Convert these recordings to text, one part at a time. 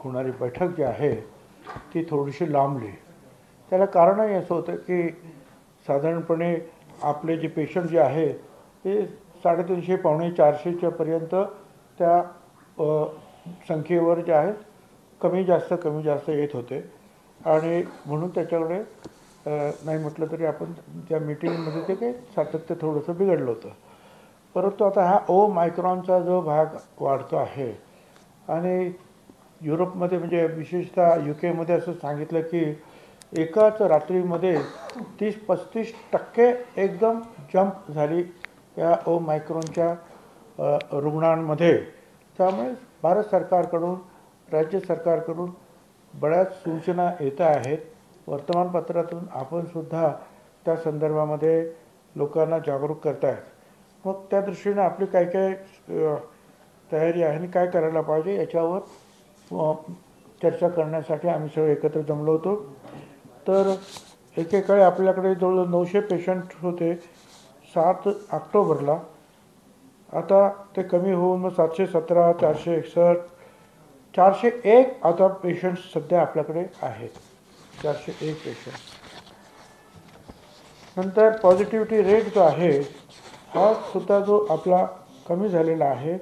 होणारी बैठक जी आहे ती थोडीशी लांबली. त्याला कारणही असं होतं की साधारणपणे आपले जे पेशंट जे आहे ते 350 पावणे 400च्या पर्यंत त्या संख्येवर जे आहेत कमी जास्त येत होते आणि म्हणून त्याच्याकडे नाही म्हटलं तरी आपण त्या मीटिंगमध्ये ते काही सातत्य थोडंसं बिघडलं होतं. परंतु आता हा ओमायक्रॉनचा जो भाग वाढतो आहे आणि युरोपमध्ये म्हणजे विशेषतः UK मध्ये असं सांगितलं की एकाच रात्रीमध्ये 30-35% एकदम जंप झाली या ओमायक्रॉनच्या रुग्णांमध्ये. त्यामुळे भारत सरकारकडून राज्य सरकारकडून बऱ्याच सूचना येत आहेत. वर्तमानपत्रातून आपण सुद्धा त्या संदर्भामध्ये लोकांना जागरूक करतायत. मग त्या दृष्टीने आपली काय काय तयारी आहे आणि काय करायला पाहिजे याच्यावर चर्चा करण्यासाठी आम्ही सगळे एकत्र जमलो होतो. तर एकेकाळी आपल्याकडे जवळजवळ 900 पेशंट होते 7 ऑक्टोबरला. आता ते कमी होऊन मग 717, 461, 401 आता पेशंट्स सध्या आपल्याकडे आहेत. 401 पेशंट. नंतर पॉझिटिव्हिटी रेट जो आहे हा सुद्धा जो आपला कमी झालेला आहे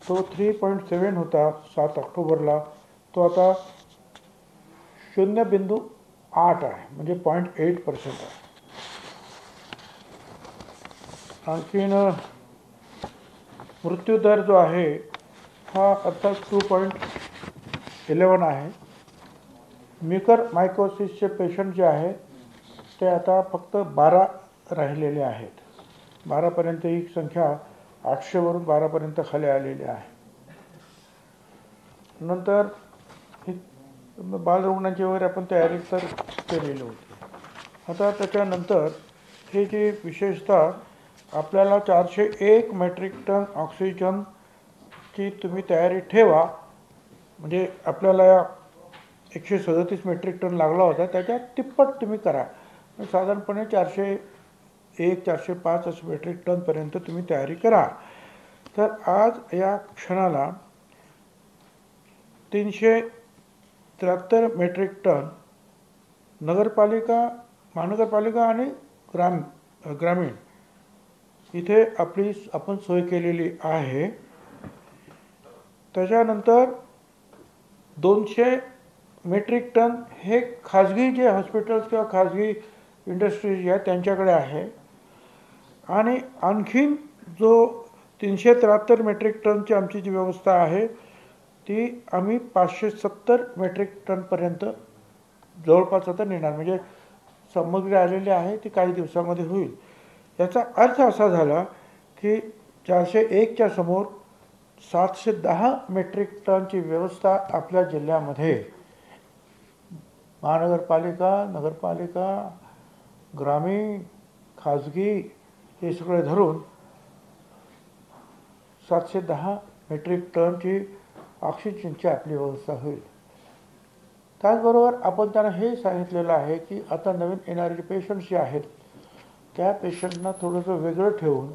तो 3.7 होता 7 ऑक्टोबरला, तो आता 0.8 आहे, म्हणजे 0.8% आहे. आणखीन मृत्यूदर जो आहे हा आता 2.11 आहे. म्युकर मायकोसिसचे पेशंट जे आहेत ते आता फक्त 12 राहिलेले आहेत. 12पर्यंत ही संख्या 800वरून 12पर्यंत खाली आलेली आहे. नंतर बालरुग्णांची वगैरे आपण तयारी तर केलेली होती. आता त्याच्यानंतर हे जे विशेषतः आपल्याला 401 मेट्रिक टन ऑक्सिजनची तुम्ही तयारी ठेवा. म्हणजे आपल्याला 137 मेट्रिक टन लागला होता त्याच्यात तिप्पट तुम्ही करा. साधारणपणे 401, 405 असं मेट्रिक टनपर्यंत तुम्ही तयारी करा. तर आज या क्षणाला 373 मेट्रिक टन नगरपालिका, महानगरपालिका आणि ग्रामीण इथे आपण सोय केलेली आहे. त्याच्यानंतर 200 मेट्रिक टन हे खाजगी जे हॉस्पिटल्स किंवा खाजगी इंडस्ट्रीज जे आहेत त्यांच्याकडे आहे. आणि आणखीन जो 373 मेट्रिक टनची आमची जी व्यवस्था आहे ती आम्ही 570 मेट्रिक टनपर्यंत जवळपास आता नेणार. म्हणजे सामग्री आलेली आहे ती काही दिवसामध्ये होईल. याचा अर्थ असा झाला की 401च्या समोर 710 मेट्रिक टनची व्यवस्था आपल्या जिल्ह्यामध्ये महानगरपालिका, नगरपालिका, ग्रामीण, खाजगी हे सगळे धरून 710 मेट्रिक टनची ऑक्सिजनची आपली व्यवस्था होईल. त्याचबरोबर आपण त्यांना हे सांगितलेलं आहे की आता नवीन येणारे पेशंट्स जे आहेत त्या पेशंटना थोडंसं वेगळं ठेवून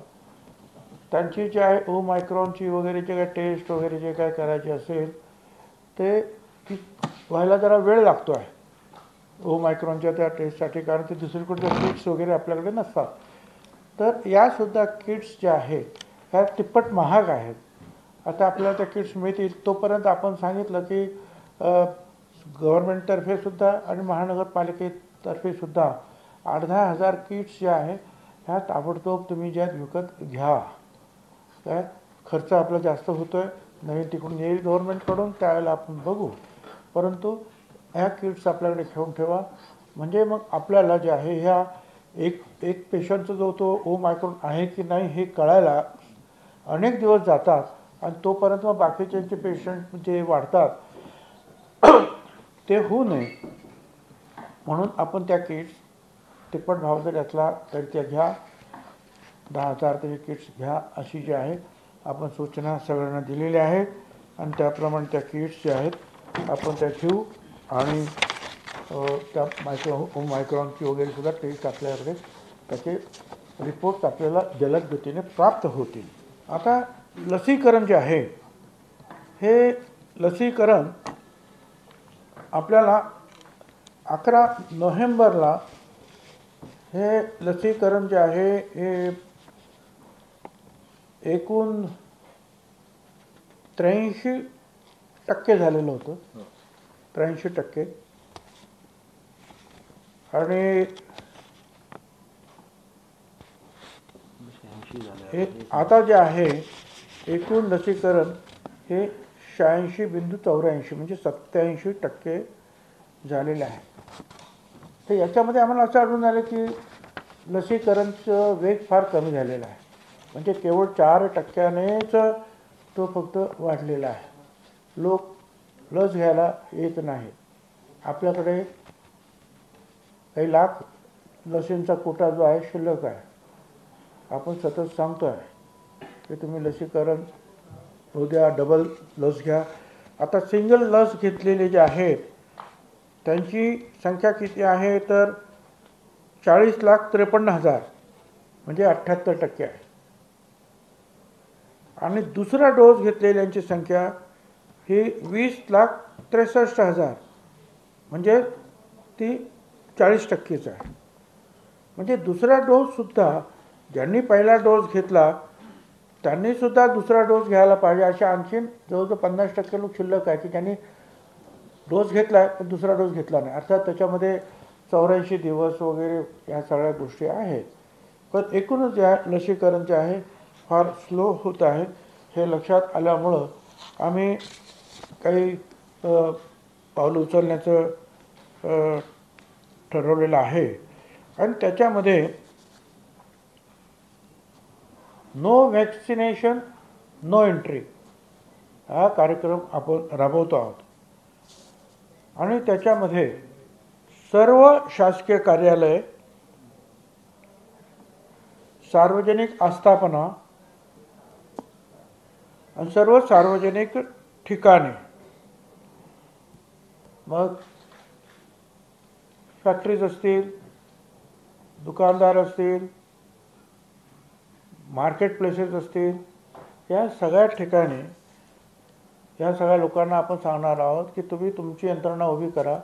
त्यांची जे आहे ओमायक्रॉनची वगैरे जे काय टेस्ट वगैरे जे काय करायचे असेल ते व्हायला जरा वेळ लागतो आहे ओमायक्रॉनच्या त्या टेस्टसाठी, कारण ते दुसरीकडे किट्स वगैरे आपल्याकडे नसतात. तर यासुद्धा किट्स ज्या आहेत ह्या तिप्पट महाग आहेत. आता आपल्याला त्या किट्स मिळतील तोपर्यंत आपण सांगितलं की गव्हर्नमेंटतर्फेसुद्धा आणि महानगरपालिकेतर्फेसुद्धा 8-10 हजार किट्स ज्या आहेत ह्या ताबडतोब तुम्ही ज्यात विकत घ्या. काय खर्च आपला जास्त होतो आहे, नवीन तिकडून येईल गव्हर्नमेंटकडून त्यावेळेला आपण बघू. परंतु ह्या किट्स आपल्याकडे घेऊन ठेवा. म्हणजे मग आपल्याला जे आहे ह्या एक पेशंटचा जो तो ओमायक्रॉन आहे की नाही हे कळायला अनेक दिवस जातात आणि तोपर्यंत मग बाकीचे पेशंट जे वाढतात ते होऊ नये म्हणून आपण त्या किट्स तिप्पट भाव जर असला तरी त्या घ्या. 10,000 तरी किट्स घ्या अशी जी आहे आपण सूचना सगळ्यांना दिलेल्या आहेत. आणि त्याप्रमाणे त्या किट्स ज्या आहेत आपण त्या घेऊ आणि त्या ओमायक्रॉनची वगैरे सुद्धा टेस्ट आपल्याकडे त्याचे रिपोर्ट आपल्याला जलद गतीने प्राप्त होतील. आता लसीकरण जे आहे हे लसीकरण आपल्याला 11 नोव्हेंबरला हे लसीकरण जे आहे हे एकूण 83% झालेलं होतं, 83%. आणि हे आता जे आहे एकूण लसीकरण हे 86.84 म्हणजे 87% झालेलं आहे. तर याच्यामध्ये आम्हाला असं आढळून आलं की लसीकरणचं वेग फार कमी झालेला आहे. म्हणजे केवळ 4%नेच तो फक्त वाढलेला आहे. लोक लस घ्यायला येत नाही. आपल्याकडे काही लाख लसींचा कोटा जो आहे शिल्लक आहे. आपण सतत सांगतो आहे की तुम्ही लसीकरण उद्या डबल लस घ्या. आता सिंगल लस घेतलेले जे आहेत त्यांची संख्या किती आहे तर 40,53,000 म्हणजे 78% आहे. आणि दुसरा डोस घेतलेल्यांची संख्या ही 20,63,000 म्हणजे ती 40%च आहे. म्हणजे दुसरा डोससुद्धा ज्यांनी पहिला डोस घेतला त्यांनीसुद्धा दुसरा डोस घ्यायला पाहिजे. अशा आणखीन जवळजवळ 50% लोक शिल्लक आहे की ज्यांनी डोस घेतला आहे पण दुसरा डोस घेतला नाही. अर्थात त्याच्यामध्ये 84 दिवस वगैरे ह्या सगळ्या गोष्टी आहेत. पण एकूणच जे आहे लसीकरण जे आहे फार स्लो होत आहे. हे लक्षात आल्यामुळं आम्ही काही पावलं उचलण्याचं ठरवलेलं आहे. आणि त्याच्यामध्ये नो वॅक्सिनेशन नो एंट्री हा कार्यक्रम आपण राबवतो आहोत. आणि त्याच्यामध्ये सर्व शासकीय कार्यालय, सार्वजनिक आस्थापना आणि सर्व सार्वजनिक ठिकाणे, मग फॅक्टरीज असतील, दुकानदार असतील, मार्केट प्लेसेस असतील, या सगळ्या ठिकाणी या सगळ्या लोकांना आपण सांगणार आहोत की तुम्ही तुमची यंत्रणा उभी करा.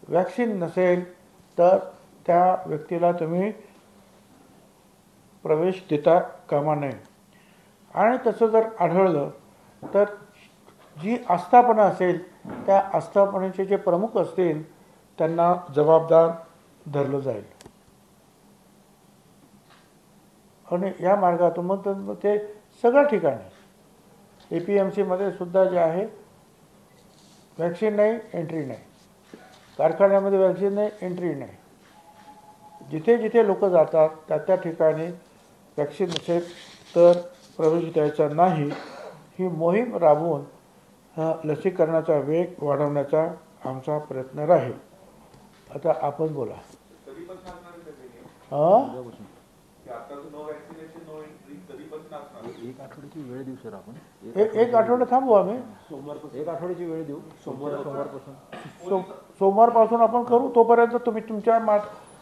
वॅक्सिन नसेल तर त्या व्यक्तीला तुम्ही प्रवेश देता कामा नये. आणि तसं जर आढळलं तर जी आस्थापना असेल त्या आस्थापनेचे जे प्रमुख असतील त्यांना जबाबदार धरलं जाईल. आणि या मार्गातून मग ते सगळ्या ठिकाणी APMCमध्ये सुद्धा जे आहे वॅक्सिन नाही एंट्री नाही, कारखान्यामध्ये वॅक्सिन नाही एंट्री नाही, जिथे जिथे लोक जातात त्या त्या ठिकाणी वॅक्सिन नसेल तर प्रवेश द्यायचा नाही. ही मोहीम राबवून लसीकरणाचा वेग वाढवण्याचा आमचा प्रयत्न राहील. आता आपण बोला. एक आठवड्याची वेळ देऊ सर आपण. एक आठवडा थांबू आम्ही. एक आठवड्याची वेळ देऊ. सोमवारपासून आपण करू. तोपर्यंत तुम्ही तुमच्या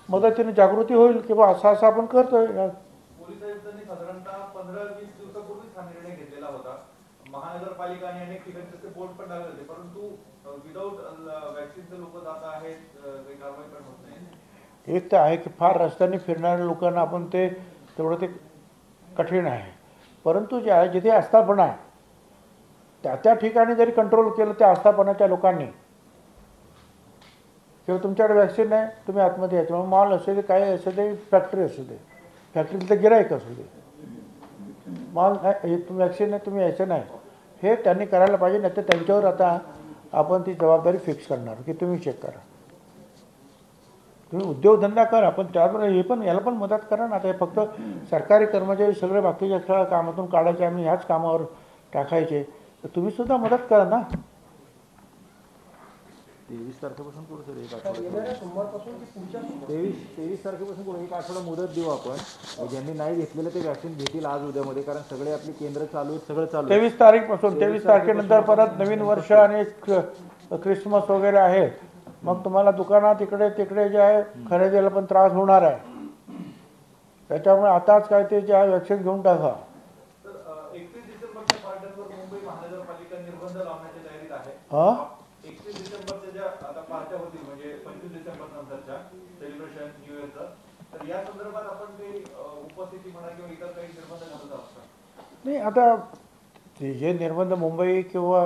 मदतीने जागृती होईल किंवा असं असं आपण करतोय. पोलीस आयुक्तांनी साधारणतः 15-20 दिवसापूर्वीच हा निर्णय घेतलेला होता. महानगरपालिका आणि अनेक ठिकाणी बोर्ड पण लागले होते, परंतु विदाऊट वॅक्सिनचे लोक जात आहेत, काही कारवाई पण होत नाही. एक तर आहे की फार रस्त्याने फिरणाऱ्या लोकांना आपण तेवढं ते कठीण आहे. परंतु जे आहे जिथे आस्थापना आहे त्या त्या ठिकाणी जरी कंट्रोल केलं त्या आस्थापनाच्या लोकांनी, किंवा तुमच्याकडे वॅक्सिन नाही तुम्ही आतमध्ये यायचं, मग मॉल असू दे, काय असू दे, फॅक्टरी असू दे, फॅक्टरीतलं गिराईक असू दे, मॉल नाही तुम्ही वॅक्सिन नाही तुम्ही यायचं नाही, हे त्यांनी करायला पाहिजे. नाही तर त्यांच्यावर आता आपण ती जबाबदारी फिक्स करणार की तुम्ही चेक करा. तुम्ही उद्योगधंदा करा पण त्याबरोबर हे पण याला पण मदत करा ना. आता हे फक्त सरकारी कर्मचारी सगळे बाकीच्या सगळ्या कामातून काढायचे, आम्ही ह्याच कामावर टाकायचे, तर तुम्हीसुद्धा मदत करा ना. 23 तारखेपासून पुढे सर एक आठवडा. 23 तारखेपासून पुढे एक आठवडा मुदत देऊ आपण. ज्यांनी नाही घेतलेलं ते वॅक्सिन घेतील आज उद्यामध्ये, कारण सगळे आपली केंद्र चालू आहेत, सगळं चालू. 23 तारीखपासून 23 तारखेनंतर परत नवीन वर्ष आणि क्रिसमस वगैरे आहे. मग तुम्हाला दुकानात इकडे तिकडे जे आहे खरेदीला पण त्रास होणार आहे. त्याच्यामुळे आताच काय ते जे आहे वॅक्सिन घेऊन टाका. 31 डिसेंबरच्या पार्ट्यांवर मुंबई महानगरपालिका निर्बंध लावण्याच्या तयारीत आहे. 31 डिसेंबरच्या ज्या आता पार्ट्या होतील म्हणजे 25 डिसेंबर नंतरच्या सेलिब्रेशन न्यू इयरचं, तर या संदर्भात आपण काही उपस्थिती म्हणा किंवा इतर काही निर्बंध घालत आहोत का? नाही, आता ते जे निर्बंध मुंबई किंवा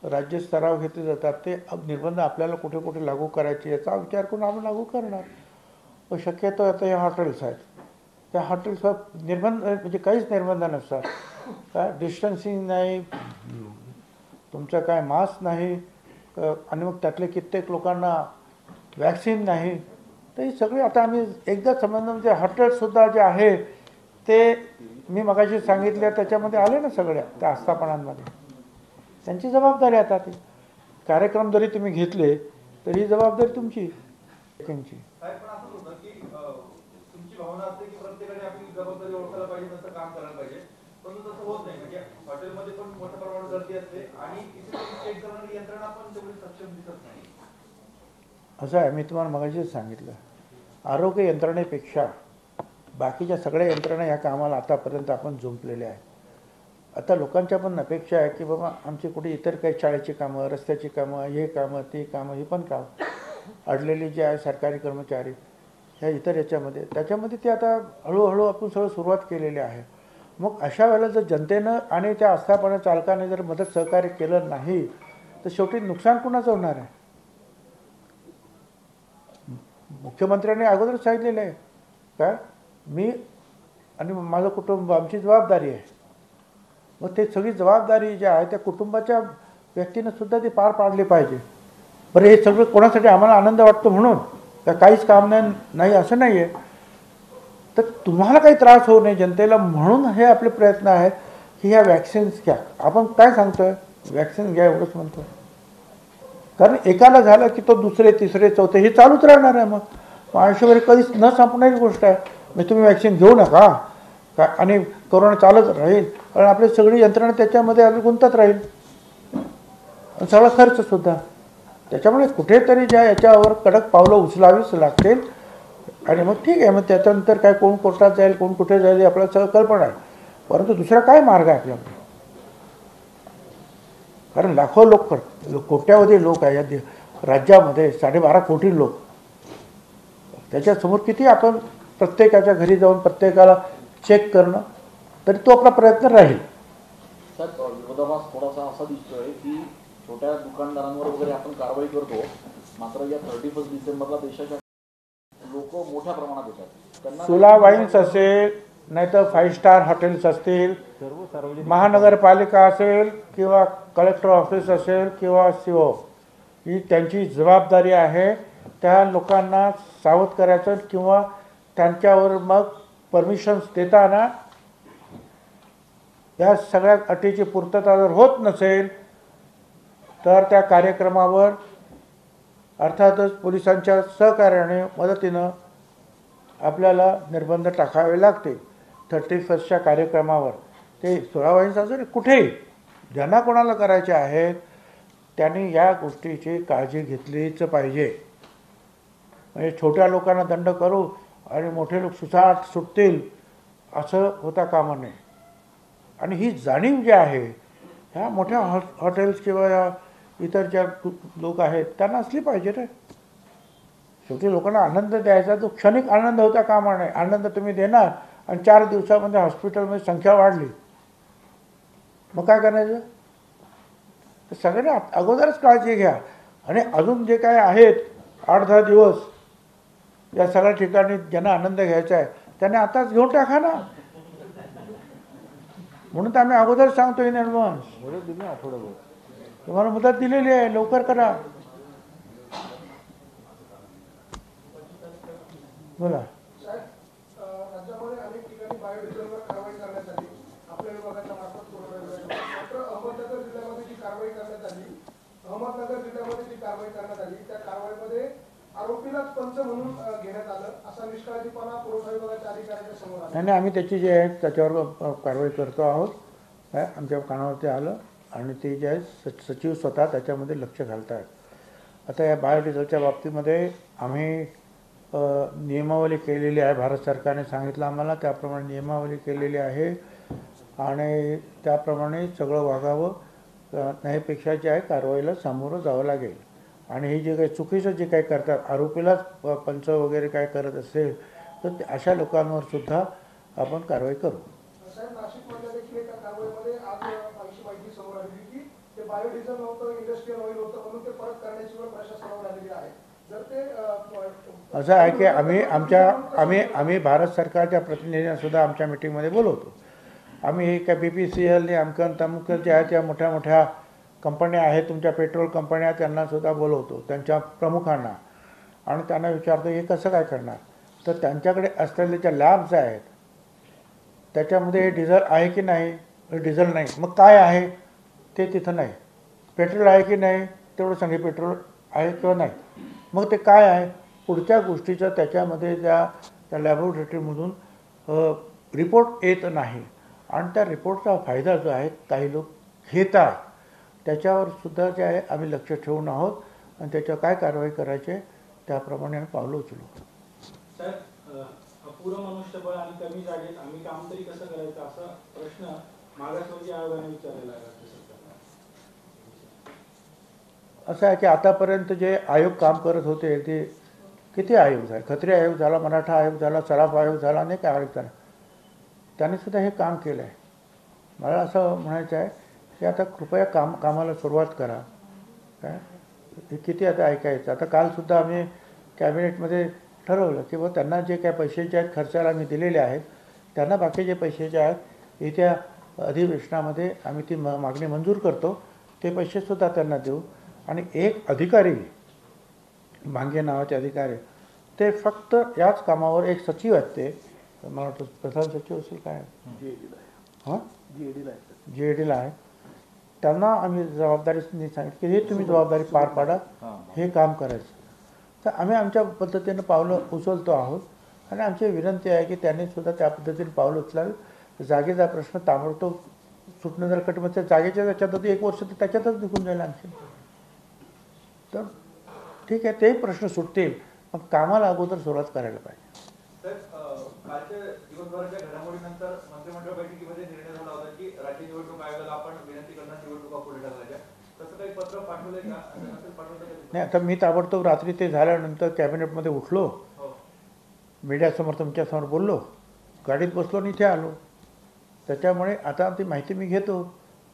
राज्य स्तरावर घेतले जातात ते निर्बंध आपल्याला कुठे कुठे लागू करायचे याचा विचार करून आपण लागू करणार. पण शक्यतो आता हे हॉटेल्स आहेत, त्या हॉटेल्सवर निर्बंध म्हणजे काहीच निर्बंध नसतात. काय डिस्टन्सिंग नाही, तुमचं काय मास्क नाही, आणि मग त्यातले कित्येक लोकांना वॅक्सिन नाही. तर ही सगळी आता आम्ही एकदा समजलं म्हणजे हॉटेल्ससुद्धा जे आहे ते मी मगाशी सांगितलं त्याच्यामध्ये आले ना सगळ्या त्या आस्थापनांमध्ये. त्यांची जबाबदारी आता ती कार्यक्रम जरी तुम्ही घेतले तरी ही जबाबदारी तुमची. त्यांची साहेब, पण असंच होतं की तुमची भावना असते की प्रत्येकाने आपली जबाबदारी ओळखायला पाहिजे, तसं काम करायला पाहिजे, परंतु तसं होत नाही. म्हणजे हॉटेलमध्ये पण मोठ्या प्रमाणात गर्दी असते आणि चेक करणारी यंत्रणा पण तेवढी सक्षम दिसत नाही. असं आहे, मी तुम्हाला मगाशीच सांगितलं, आरोग्य यंत्रणेपेक्षा बाकीच्या सगळ्या यंत्रणा या कामाला आतापर्यंत आपण जुंपलेल्या आहेत. आता लोकांच्या पण अपेक्षा आहे की बाबा आमची कुठे इतर काही शाळेची कामं, रस्त्याची कामं, हे कामं, ते कामं, हे पण काम अडलेली जे आहे सरकारी कर्मचारी ह्या इतर याच्यामध्ये त्याच्यामध्ये ते आता हळूहळू आपण सगळं सुरुवात केलेली आहे. मग अशा वेळेला जर जनतेनं आणि त्या आस्थापना चालकाने जर मदत सहकार्य केलं नाही तर शेवटी नुकसान कुणाचं होणार आहे. मुख्यमंत्र्यांनी अगोदरच सांगितलेलं आहे काय, मी आणि माझं कुटुंब आमची जबाबदारी आहे. मग ते सगळी जबाबदारी जी आहे त्या कुटुंबाच्या व्यक्तीनं सुद्धा ती पार पाडली पाहिजे. बरं, हे सगळं कोणासाठी आम्हाला आनंद वाटतो म्हणून का काहीच काम नाही असं नाही आहे. तर तुम्हाला काही त्रास होऊ नये जनतेला म्हणून हे आपले प्रयत्न आहेत की ह्या वॅक्सिन्स घ्या. आपण काय सांगतो आहे, वॅक्सिन घ्या एवढंच म्हणतो. कारण एकाला झालं की तो दुसरे तिसरे चौथे हे चालूच राहणार आहे. मग आयुष्यभर कधीच न संपणारी गोष्ट आहे. मग तुम्ही वॅक्सिन घेऊ नका का आणि कोरोना चालत राहील, कारण आपली सगळी यंत्रणा त्याच्यामध्ये आपली गुंतत राहील, सगळा खर्चसुद्धा. त्याच्यामुळे कुठेतरी ज्या याच्यावर कडक पावलं उचलावीच लागतील. आणि मग ठीक आहे, मग त्याच्यानंतर काय कोण कोर्टात जाईल, कोण कुठे जाईल आपल्याला सगळं कल्पना आहे. परंतु दुसरा काय मार्ग आहे आपल्याकडे, कारण लाखो लोक कोट्यावधी लोक आहे या राज्यामध्ये, 12.5 कोटी लोक. त्याच्यासमोर किती आपण प्रत्येकाच्या घरी जाऊन प्रत्येकाला चेक करणं, तरी तो आपला प्रयत्न राहील. सर, विरोधाभास थोडासा असा दिसतोय की छोट्या दुकानदारांवर वगैरे आपण कारवाई करतो, मात्र या 31 डिसेंबरला देशाच्या लोक मोठ्या प्रमाणात येतात. त्यांना सुला वाईन्स असेल, नाहीतर 5 स्टार हॉटेल्स असतील, सर्व सार्वजनिक महानगरपालिका असेल किंवा कलेक्टर ऑफिस असेल किंवा CO, ही त्यांची जबाबदारी आहे त्या लोकांना सावध करायचं किंवा त्यांच्यावर मग परमिशन्स देताना या सगळ्या अटीची पूर्तता जर होत नसेल तर त्या कार्यक्रमावर अर्थातच पोलिसांच्या सहकार्याने मदतीनं आपल्याला निर्बंध टाकावे लागतील. 31च्या कार्यक्रमावर ते 16 वाईन्स असेल कुठेही ज्यांना कोणाला करायचे आहेत त्यांनी या गोष्टीची काळजी घेतलीच पाहिजे. म्हणजे छोट्या लोकांना दंड करू आणि मोठे लोक सुटतील असं होता कामा नये. आणि ही जाणीव जी आहे ह्या मोठ्या हॉटेल्स किंवा या इतर ज्या लोक आहेत त्यांना असली पाहिजे रे. शेवटी लोकांना आनंद द्यायचा, तो क्षणिक आनंद होता कामा नये. आनंद तुम्ही देणार आणि 4 दिवसामध्ये हॉस्पिटलमध्ये संख्या वाढली, मग काय करायचं. तर सगळ्यांनी अगोदरच काळजी घ्या. आणि अजून जे काय आहेत 8-10 दिवस या सगळ्या ठिकाणी ज्यांना आनंद घ्यायचा आहे त्यांनी आताच घेऊन टाका ना. म्हणून तर आम्ही अगोदर सांगतो इन ॲडव्हान्स, मुदत दिली आठवड्याभर, तुम्हाला मुदत दिलेली आहे, लवकर करा. बोला. राज्यामध्ये अनेक ठिकाणी बायोडिझेलवर कारवाई करण्यात आली आपल्या विभागाच्या मार्फत कोरोना विभागाच्या. मात्र अहमदनगर जिल्ह्यामध्ये जी कारवाई करण्यात आली त्या कारवाईमध्ये आरोपीलाच पंच म्हणून घेण्यात आलं, असा निष्काळजीपणा पुरवठा विभागाच्या अधिकाऱ्यांच्या समोर आला. नाही, आम्ही त्याची जे आहे त्याच्यावर कारवाई करतो आहोत. आमच्या कानावरती आलं आणि ते जे आहे सचिव स्वतः त्याच्यामध्ये लक्ष घालत आहेत. आता या बायोडिझेलच्या बाबतीमध्ये आम्ही नियमावली केलेली आहे. भारत सरकारने सांगितलं आम्हाला, त्याप्रमाणे नियमावली केलेली आहे आणि त्याप्रमाणे सगळं वागावं. न्यायापेक्षा जे आहे कारवाईला सामोरं जावं लागेल. आणि हे जे काही चुकीचं जे काही करतात आरोपीलाच पंच वगैरे काय करत असेल तर अशा लोकांवर सुद्धा आपण कारवाई करू. साहेब, नाशिकमधल्या देखील एका कारवाईमध्ये आज अशी माहिती समोर आलेली की ते बायोडिझेल नव्हतं, इंडस्ट्रियल ऑइल होतं म्हणून ते परत करण्याची वेळ प्रशासनावर आलेली आहे. जर ते असं आहे की आम्ही भारत सरकारच्या प्रतिनिधींना सुद्धा आमच्या मिटिंगमध्ये बोलवतो. आम्ही काय BPCL अमकन तमकन जे आहेत त्या मोठ्या मोठ्या कंपन्या आहेत तुमच्या पेट्रोल कंपन्या त्यांना सुद्धा बोलवतो, त्यांच्या प्रमुखांना, आणि त्यांना विचारतो हे कसं काय करणार. तर त्यांच्याकडे असलेले ज्या लॅब्स आहेत त्याच्यामध्ये डिझेल आहे की नाही, डिझेल नाही, मग काय आहे ते तिथं नाही. पेट्रोल आहे की नाही तेवढं सांगे, पेट्रोल आहे किंवा नाही, मग ते काय आहे पुढच्या गोष्टीचं त्याच्यामध्ये त्या लॅबोरेटरीमधून रिपोर्ट येत नाही. आणि त्या रिपोर्टचा फायदा जो आहे काही लोक घेतात, त्याच्यावर सुद्धा जे आहे आम्ही लक्ष ठेवून आहोत आणि त्याच्यावर काय कारवाई करायची त्याप्रमाणे आम्ही पावलं उचलू. साहेब, अपुरं मनुष्यबळ आणि कमी जागेत आम्ही काम तरी कसं करायचं असा प्रश्न मागासवर्गीय आयोगाने विचारलेला आहे राज्य सरकारला. असं आहे की आतापर्यंत जे आयोग काम करत होते ते किती आयोग झाले, खत्री आयोग झाला, मराठा आयोग झाला, सराफ आयोग झाला, अनेक आयोग झाला, त्यांनी सुद्धा हे काम केलं आहे. मला असं म्हणायचं आहे की आता कृपया कामाला सुरुवात करा. काय हे किती आता ऐकायचं. आता कालसुद्धा आम्ही कॅबिनेटमध्ये ठरवलं की बा त्यांना जे काय पैसे जे आहेत खर्चाला आम्ही दिलेले आहेत त्यांना बाकी जे पैसे जे आहेत येत्या अधिवेशनामध्ये आम्ही ती मागणी मंजूर करतो, ते पैसेसुद्धा त्यांना देऊ. आणि एक अधिकारी भांगे नावाचे अधिकारी ते फक्त याच कामावर एक सचिव आहेत, ते मला वाटतं प्रधान सचिव असेल काय हां GADला आहे, त्यांना आम्ही जबाबदारीने सांगितलं की हे तुम्ही जबाबदारी पार पाडा, हे काम करायचं. तर आम्ही आमच्या पद्धतीनं पावलं उचलतो आहोत आणि आमची विनंती आहे की त्यांनी सुद्धा त्या पद्धतीने पावलं उचलावी. जागेचा प्रश्न ताबडतोब सुटणं जर कठीण त्या जागेच्या त्याच्यात 1 वर्ष तर त्याच्यातच निघून जाईल आणखी. तर ठीक आहे, तेही प्रश्न सुटतील, पण कामाला अगोदर सुरुवात करायला पाहिजे. कालच्या दिवसभराच्या घडामोडीनंतर मंत्रिमंडळ बैठकीमध्ये निर्णय झाला होता की राज्य निवडणूक आयोगाला आपण विनंती करणार निवडणुका पुढे ढकलायच्या. तसं काही पत्र पाठवलंय का? नाही, आता मी ताबडतोब रात्री ते झाल्यानंतर कॅबिनेटमध्ये उठलो, मीडियासमोर तुमच्यासमोर बोललो, गाडीत बसलो आणि इथे आलो. त्याच्यामुळे आता ती माहिती मी घेतो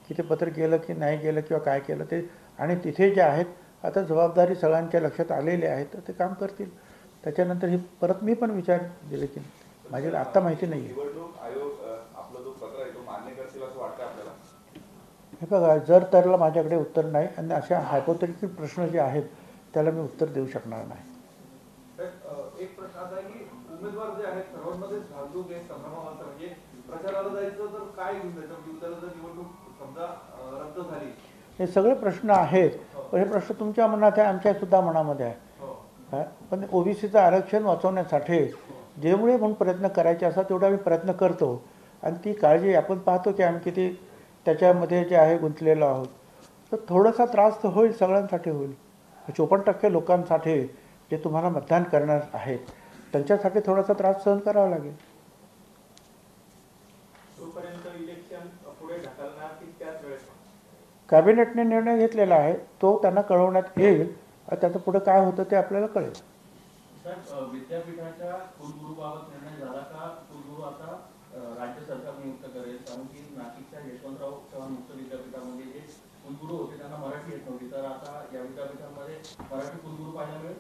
की ते पत्र गेलं की नाही गेलं किंवा काय केलं ते. आणि तिथे जे आहेत आता जबाबदारी सगळ्यांच्या लक्षात आलेली आहे तर ते काम करतील. त्याच्यानंतर ही परत मी पण विचार दिले की माझ्याला आत्ता माहिती नाही आहे. निवडणूक आयोग आपला जो पत्र आहे तो मान्य करतील असं वाटतं आपल्याला? हे बघा, जर त्याला माझ्याकडे उत्तर नाही आणि अशा हायपोथेटिकल प्रश्न जे आहेत त्याला मी उत्तर देऊ शकणार नाही. एक प्रश्न असा आहे की उमेदवार जे आहेत सर्वांमध्ये धाकधूक आहे, संभ्रमावस्था, म्हणजे प्रचाराला जायचं तर काय घेऊन जायचं, म्हणजे उद्याला जर निवडणूक समजा रद्द झाली. हे सगळे प्रश्न आहेत, पण हे प्रश्न तुमच्या मनात आहे, आमच्या सुद्धा मनामध्ये आहे. पण OBCचं आरक्षण वाचवण्यासाठी जेवढे म्हणून प्रयत्न करायचे असतात तेवढा आम्ही प्रयत्न करतो. आणि ती काळजी आपण पाहतो की आम्ही किती त्याच्यामध्ये जे आहे गुंतलेलो आहोत. तर थोडासा त्रास तर होईल, सगळ्यांसाठी होईल. 54% लोकांसाठी जे तुम्हाला मतदान करणार आहेत त्यांच्यासाठी थोडासा त्रास सहन करावा लागेल. तोपर्यंत इलेक्शन पुढे ढकलणार की त्याच वेळेस? कॅबिनेटने निर्णय घेतलेला आहे, तो त्यांना कळवण्यात येईल. त्याचं पुढे काय होतं ते आपल्याला कळेल. साहेब, विद्यापीठाच्या कुलगुरूबाबत निर्णय झाला का? कुलगुरू आता राज्य सरकार नियुक्त करेल, कारण की नाशिकच्या यशवंतराव चव्हाण मुक्त विद्यापीठामध्ये जे कुलगुरू होते त्यांना मराठी येत नव्हती, तर आता या विद्यापीठामध्ये मराठी कुलगुरू पाहायला मिळेल.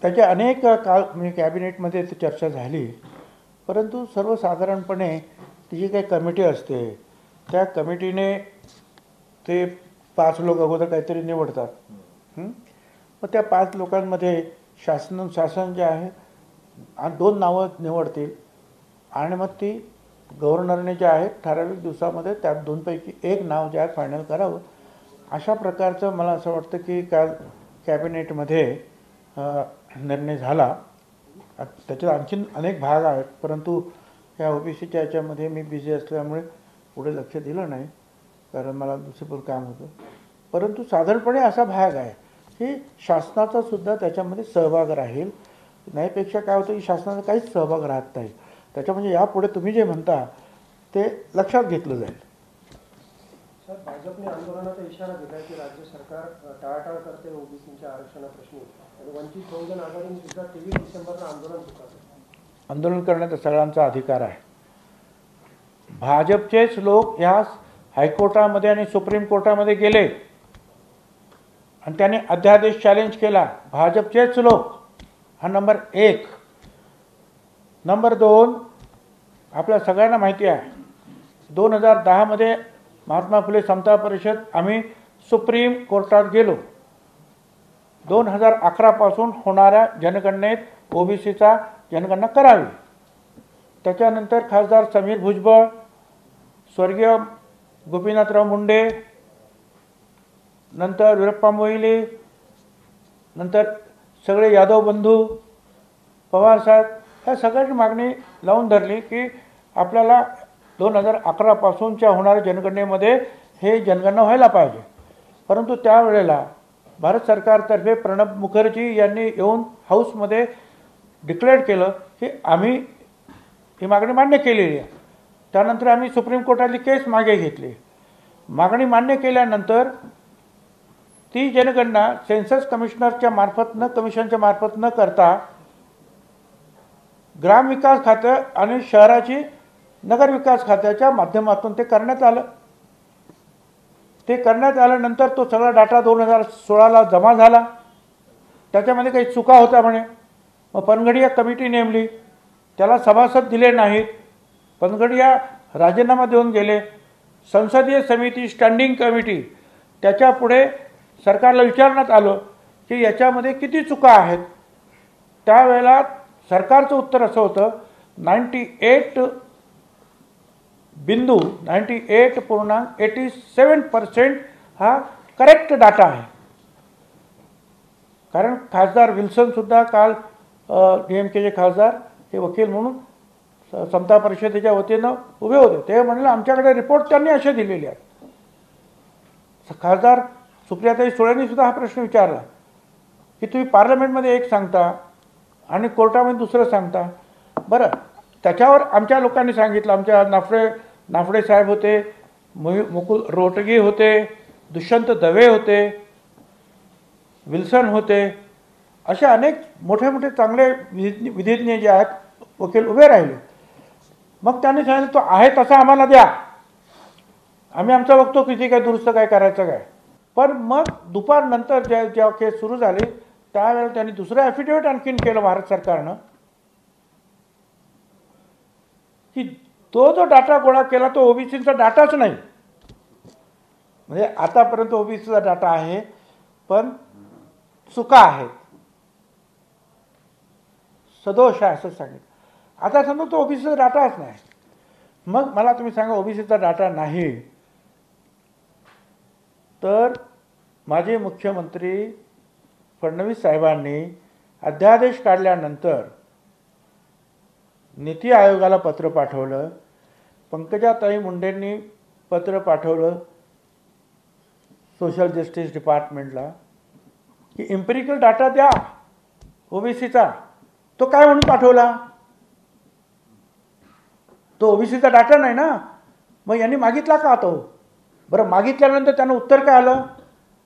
त्याचे अनेक काळ म्हणजे कॅबिनेटमध्ये चर्चा झाली, परंतु सर्वसाधारणपणे ती जी काही कमिटी असते त्या कमिटीने ते 5 लोक अगोदर काहीतरी निवडतात. मग त्या 5 लोकांमध्ये शासन जे आहे 2 नावं निवडतील आणि मग ती गव्हर्नरने जे आहे ठराविक दिवसामध्ये त्यात 2 पैकी 1 नाव जे आहे फायनल करावं. अशा प्रकारचं मला असं वाटतं की काल कॅबिनेटमध्ये निर्णय झाला. त्याच्यात आणखीन अनेक भाग आहेत, परंतु या OBCच्या याच्यामध्ये मी बिझी असल्यामुळे पुढे लक्ष दिलं नाही, कारण मला दुसरं पण काम होतं. परंतु साधारणपणे असा भाग आहे की शासनाचा सुद्धा त्याच्यामध्ये सहभाग राहील. नाहीपेक्षा काय होतं की शासनाचा काहीच सहभाग राहत नाही. त्याच्या म्हणजे यापुढे तुम्ही जे म्हणता ते लक्षात घेतलं जाईल. सर, भाजपने आंदोलनाचा इशारा दिला की राज्य सरकार टाळाटाळ करते ओबीसीच्या आरक्षणाप्रश्नी आणि वंचित बहुजन आघाडीने सुद्धा 23 डिसेंबरला आंदोलन पुकारलं. आंदोलन करण्याचा सगळ्यांचा अधिकार आहे. भाजपचेच लोक ह्या हायकोर्टामध्ये आणि सुप्रीम कोर्टामध्ये गेले आणि त्याने अध्यादेश चॅलेंज केला. भाजपचेच लोक. हा नंबर 1. नंबर 2, आपल्या सगळ्यांना माहिती आहे 2010 मध्ये महात्मा फुले समता परिषद आम्ही सुप्रीम कोर्टात गेलो. 2011 पासून होणाऱ्या जनगणनेत ओबीसीचा जनगणना करावी. त्याच्यानंतर खासदार समीर भुजबळ, स्वर्गीय गोपीनाथराव मुंडे, नंतर वीरप्पा मोईली, नंतर सगळे यादव बंधू, पवार साहेब, ह्या सगळ्यांची मागणी लावून धरली की आपल्याला 2011 पासूनच्या होणाऱ्या जनगणनेमध्ये हे जनगणना व्हायला पाहिजे. परंतु त्यावेळेला भारत सरकारतर्फे प्रणब मुखर्जी यांनी येऊन हाऊसमध्ये डिक्लेअर केलं की आम्ही ही मागणी मान्य केलेली आहे. त्यानंतर आम्ही सुप्रीम कोर्टातली केस मागे घेतली. मागणी मान्य केल्यानंतर ती जनगणना सेन्सस कमिशनरच्या मार्फत न करता ग्रामविकास खातं आणि शहराची नगरविकास खात्याच्या माध्यमातून ते करण्यात आलं. ते करण्यात आल्यानंतर तो सगळा डाटा 2016ला जमा झाला. त्याच्यामध्ये काही चुका होत्या म्हणे. मग पनघडिया कमिटी नेमली. त्याला सभासद दिले नाहीत. पनघडिया राजीनामा देऊन गेले. संसदीय समिती, स्टँडिंग कमिटी, त्याच्यापुढे सरकारला विचारण्यात आलं की याच्यामध्ये किती चुका आहेत. त्यावेळेला सरकारचं उत्तर असं होतं 98.87% हा करेक्ट डाटा आहे. कारण खासदार विल्सनसुद्धा काल DMKचे खासदार हे वकील म्हणून समता परिषदेच्या वतीनं उभे होते. ते म्हणले आमच्याकडे रिपोर्ट त्यांनी असे दिलेले आहेत. खासदार सुप्रियाताई सुळेंनी सुद्धा हा प्रश्न विचारला की तुम्ही पार्लमेंटमध्ये एक सांगता आणि कोर्टामध्ये दुसरं सांगता. बरं, त्याच्यावर आमच्या लोकांनी सांगितलं. आमच्या नाफडे साहेब होते, मुकुल रोहटगी होते, दुष्यंत दवे होते, विल्सन होते, असे अनेक मोठे मोठे चांगले विधिज्ञ जे आहेत वकील उभे राहिले. मग त्यांनी सांगितलं तो आहे तसा आम्हाला द्या, आम्ही आमचं बघतो किती काय दुरुस्त काय करायचं काय. पण मग दुपारनंतर जेव्हा केस सुरू झाली त्यावेळेला त्यांनी दुसरं ॲफिडेव्हिट आणखीन केलं भारत सरकारनं की तो जो डाटा गोळा केला तो ओबीसीचा डाटाच नाही. म्हणजे आतापर्यंत ओबीसीचा डाटा आहे पण चुका आहेत, सदोष आहे असं सांगितलं. आता समजा तो ओबीसीचा डाटाच नाही. मग मला तुम्ही सांगा ओबीसीचा डाटा नाही तर माजी मुख्यमंत्री फडणवीस साहेबांनी अध्यादेश काढल्यानंतर नीती आयोगाला पत्र पाठवलं, पंकजाताई मुंडेंनी पत्र पाठवलं सोशल जस्टिस डिपार्टमेंटला की इम्पिरिकल डाटा द्या ओबीसीचा. तो काय म्हणून पाठवला? तो ओबीसीचा डाटा नाही ना. मग यांनी मागितला का तो? बरं, मागितल्यानंतर त्यांना उत्तर काय आलं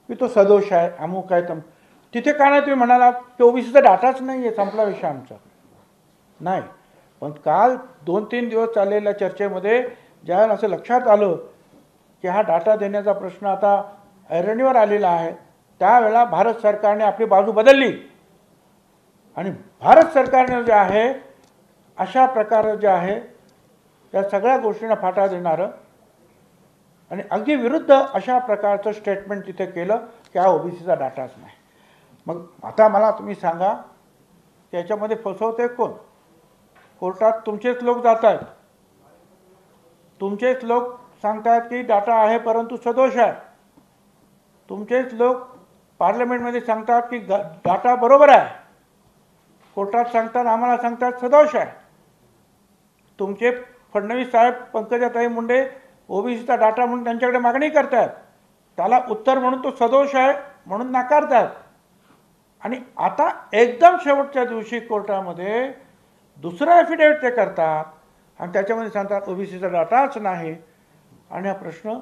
की तो सदोष आहे, अमुक आहे. तिथे का नाही तुम्ही म्हणाला की ओबीसीचा डाटाच नाही आहे, संपला विषय आमचा. नाही, पण काल 2-3 दिवस चाललेल्या चर्चेमध्ये ज्यावेळेला असं लक्षात आलं की हा डाटा देण्याचा प्रश्न आता ऐरणीवर आलेला आहे त्यावेळेला भारत सरकारने आपली बाजू बदलली आणि भारत सरकारने जे आहे अशा प्रकारे जे आहे त्या सगळ्या गोष्टींना फाटा देणारं आणि अगदी विरुद्ध अशा प्रकारचं स्टेटमेंट तिथे केलं की हा ओबीसीचा डाटाच नाही. मग आता मला तुम्ही सांगा की याच्यामध्ये फसवते कोण? कोर्टात तुमचेच लोक जात आहेत, तुमचेच लोक सांगतात की डाटा आहे परंतु सदोष आहे. तुमचेच लोक पार्लमेंटमध्ये सांगतात की डाटा बरोबर आहे, कोर्टात सांगतात आम्हाला सांगतात सदोष आहे. तुमचे फडणवीस साहेब, पंकजाताई मुंडे ओबीसीचा डाटा म्हणून त्यांच्याकडे मागणी करतात, त्याला उत्तर म्हणून तो सदोष आहे म्हणून नाकारतात. आणि आता एकदम शेवटच्या दिवशी कोर्टामध्ये दुसरा ॲफिडेव्हिट ते करतात आणि त्याच्यामध्ये सांगतात ओबीसीचा डाटाच नाही आणि हा प्रश्न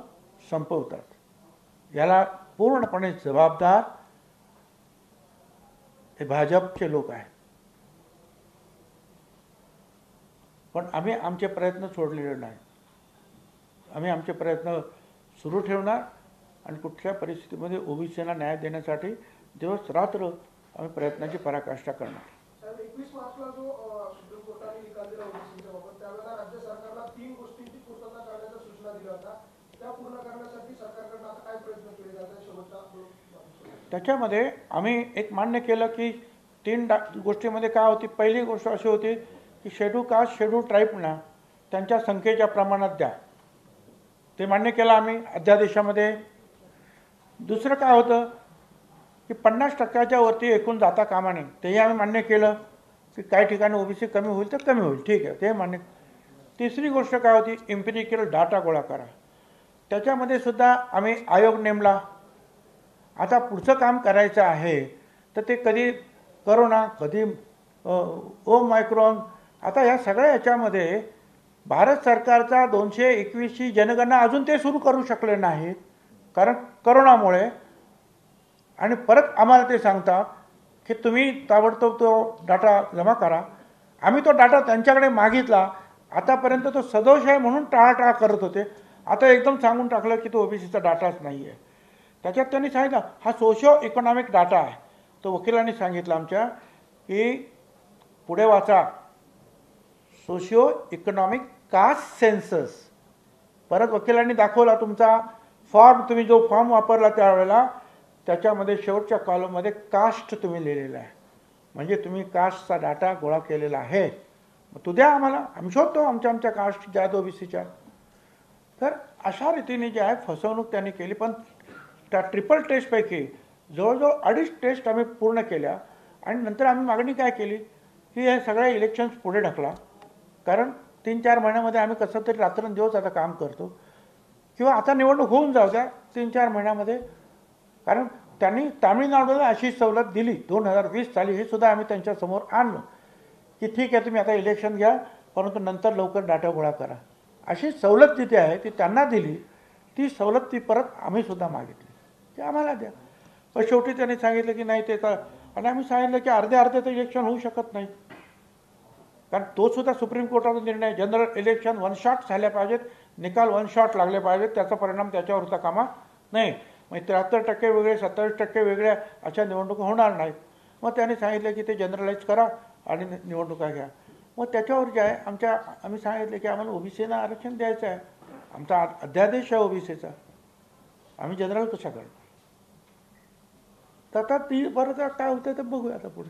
संपवतात. याला पूर्णपणे जबाबदार हे भाजपचे लोक आहेत. पण आम्ही आमचे प्रयत्न सोडलेले नाही. आम्ही आमचे प्रयत्न सुरू ठेवणार आणि कुठल्या परिस्थितीमध्ये ओबीसींना न्याय देण्यासाठी दिवस रात्र आम्ही प्रयत्नाची पराकाष्ठा करणार. साहेब 21 मार्चला जो सुप्रीम कोर्टाने निकाल दिला ओबीसीच्या बाबत त्यावेळेला राज्य सरकारला 3 गोष्टींची पूर्तता करण्याच्या सूचना दिल्या होत्या. त्या पूर्ण करण्यासाठी सरकारकडून आता काय प्रयत्न केले जात आहेत शेवटचा? त्याच्यामध्ये आम्ही एक मान्य केलं की 3 गोष्टीमध्ये काय होती. पहिली गोष्ट अशी होती की शेड्यूल कास्ट शेड्यूल ट्राईबना त्यांच्या संख्येच्या प्रमाणात द्या. ते मान्य केलं आम्ही अध्यादेशामध्ये. दुसरं काय होतं की 50% वरती एकूण जाता कामा नये. तेही आम्ही मान्य केलं की काही ठिकाणी ओबीसी कमी होईल तर कमी होईल, ठीक आहे, ते मान्य. तिसरी गोष्ट काय होती, एम्पिरिकल डाटा गोळा करा. त्याच्यामध्ये सुद्धा आम्ही आयोग नेमला. आता पुढचं काम करायचं आहे तर ते कधी करोना, कधी ओमायक्रॉन. आता या सगळ्या याच्यामध्ये भारत सरकारचा 221ची जनगणना अजून ते सुरू करू शकले नाही कारण करोनामुळे. आणि परत आम्हाला ते सांगता की तुम्ही ताबडतोब तो डाटा जमा करा. आम्ही तो डाटा त्यांच्याकडे मागितला. आतापर्यंत तो सदोष आहे म्हणून टाळाटाळ करत होते. आता एकदम सांगून टाकलं की तो ओबीसीचा डाटाच नाही आहे. त्याच्यात त्यांनी सांगितलं हा सोशिओ इकॉनॉमिक डाटा आहे. तो वकिलांनी सांगितलं आमच्या की पुढे वाचा, सोशिओ इकॉनॉमिक कास्ट सेन्सस. परत वकिलांनी दाखवला तुमचा फॉर्म, तुम्ही जो फॉर्म वापरला त्यावेळेला त्याच्यामध्ये शेवटच्या कॉलममध्ये कास्ट तुम्ही लिहिलेला आहे. म्हणजे तुम्ही कास्टचा डाटा गोळा केलेला आहे. मग तू द्या आम्हाला, आम्ही शोधतो आमच्या कास्ट ज्या ओबीसीच्या. तर अशा रीतीने जे आहे फसवणूक त्यांनी केली. पण त्या ट्रिपल टेस्टपैकी जवळजवळ 2.5 टेस्ट आम्ही पूर्ण केल्या. आणि नंतर आम्ही मागणी काय केली की हे सगळ्या इलेक्शन्स पुढे ढकला. कारण 3-4 महिन्यामध्ये आम्ही कसं तरी रात्रंदिवस आता काम करतो. किंवा आता निवडणूक होऊन जाऊ द्या 3-4 महिन्यामध्ये. कारण त्यांनी तामिळनाडूला अशी सवलत दिली 2020 साली. हे सुद्धा आम्ही त्यांच्यासमोर आणलं की ठीक आहे तुम्ही आता इलेक्शन घ्या परंतु नंतर लवकर डाटा गोळा करा. अशी सवलत जिथे आहे ती त्यांना दिली. ती सवलत ती परत आम्ही सुद्धा मागितली की आम्हाला द्या. पण शेवटी त्यांनी सांगितलं की नाही ते. आणि आम्ही सांगितलं की अर्धे तर इलेक्शन होऊ शकत नाही. कारण तो सुद्धा सुप्रीम कोर्टाचा निर्णय. जनरल इलेक्शन 1 शॉट झाल्या पाहिजेत, निकाल 1 शॉट लागले पाहिजेत. त्याचा परिणाम त्याच्यावर होता कामा नाही. मग 73% वेगळे, 27% वेगळ्या अशा निवडणुका होणार नाहीत. मग त्यांनी सांगितलं की ते जनरलाइज करा आणि निवडणुका घ्या. मग त्याच्यावर जे आहे आम्ही सांगितलं की आम्हाला ओबीसीना आरक्षण द्यायचं आहे. आमचा अध्यादेश आहे ओबीसीचा. आम्ही जनरल कशा करणार. तर आता ती बरं काय होतं ते बघूया आता पुढे.